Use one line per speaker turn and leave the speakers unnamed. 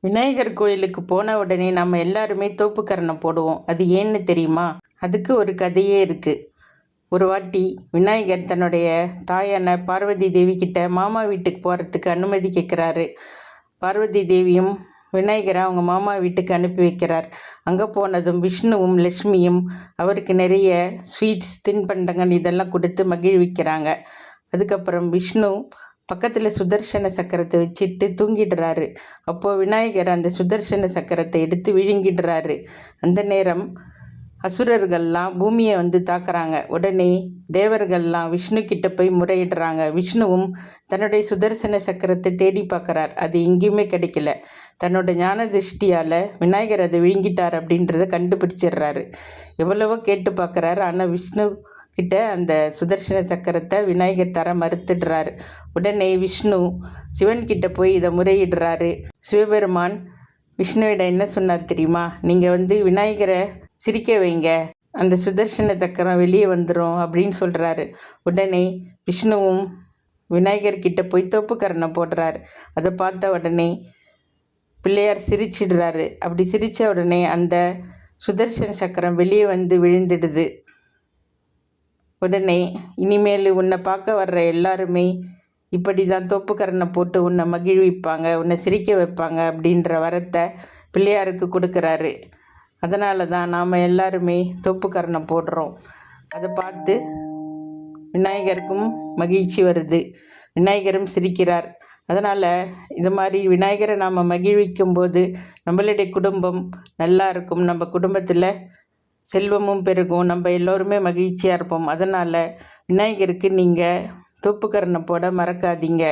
விநாயகர் கோயிலுக்கு போன உடனே நம்ம எல்லாருமே தோப்புக்கரணம் போடுவோம். அது ஏன்னு தெரியுமா? அதுக்கு ஒரு கதையே இருக்குது. ஒரு வாட்டி விநாயகர் தன்னுடைய தாயான பார்வதி தேவி கிட்ட மாமா வீட்டுக்கு போகிறதுக்கு அனுமதி கேட்குறாரு. பார்வதி தேவியும் விநாயகரை அவங்க மாமா வீட்டுக்கு அனுப்பி வைக்கிறார். அங்கே போனதும் விஷ்ணுவும் லக்ஷ்மியும் அவருக்கு நிறைய ஸ்வீட்ஸ், தின்பண்டங்கள் இதெல்லாம் கொடுத்து மகிழ்விக்கிறாங்க. அதுக்கப்புறம் விஷ்ணு பக்கத்தில் சுதர்சன சக்கரத்தை வச்சுட்டு தூங்கிடுறாரு. அப்போது விநாயகர் அந்த சுதர்சன சக்கரத்தை எடுத்து விழுங்கிடுறாரு. அந்த நேரம் அசுரர்கள்லாம் பூமியை தாக்குறாங்க. உடனே தேவர்கள்லாம் விஷ்ணு கிட்ட போய் முறையிடுறாங்க. விஷ்ணுவும் தன்னுடைய சுதர்சன சக்கரத்தை தேடி பார்க்குறார். அது எங்கேயுமே கிடைக்கல. தன்னோட ஞான திருஷ்டியால் விநாயகர் அதை விழுங்கிட்டார் அப்படின்றத கண்டுபிடிச்சிடுறாரு. எவ்வளவோ கேட்டு பார்க்குறாரு. ஆனால் விஷ்ணு கிட்ட அந்த சுதர்சன சக்கரத்தை விநாயகர் தர மறுத்துடுறாரு. உடனே விஷ்ணு சிவன்கிட்ட போய் இதை முறையிடுறாரு. சிவபெருமான் விஷ்ணுவிடம் என்ன சொன்னார் தெரியுமா? நீங்கள் விநாயகரை சிரிக்க வைங்க, அந்த சுதர்சன சக்கரம் வெளியே வந்துடும் அப்படின்னு சொல்கிறாரு. உடனே விஷ்ணுவும் விநாயகர்கிட்ட போய் தோப்புக்கரணம் போடுறாரு. அதை பார்த்த உடனே பிள்ளையார் சிரிச்சிடுறாரு. அப்படி சிரித்த உடனே அந்த சுதர்சன சக்கரம் வெளியே விழுந்துடுது. உடனே இனிமேல் உன்னை பார்க்க வர்ற எல்லாருமே இப்படி தான் தோப்புக்கரணை போட்டு உன்னை மகிழ்விப்பாங்க, உன்னை சிரிக்க வைப்பாங்க அப்படின்ற வரத்தை பிள்ளையாருக்கு கொடுக்குறாரு. அதனால தான் நாம் எல்லாருமே தோப்புக்கரணை போடுறோம். அதை பார்த்து விநாயகருக்கும் மகிழ்ச்சி வருது. விநாயகரும் சிரிக்கிறார். அதனால் இது மாதிரி விநாயகரை நாம் மகிழ்விக்கும் போது நம்மளுடைய குடும்பம் நல்லா இருக்கும். நம்ம குடும்பத்தில் செல்வமும் பெருகும். நம்ம எல்லோருமே மகிழ்ச்சியாக இருப்போம். அதனால் விநாயகருக்கு நீங்கள் தோப்புக்கரணம் போட மறக்காதீங்க.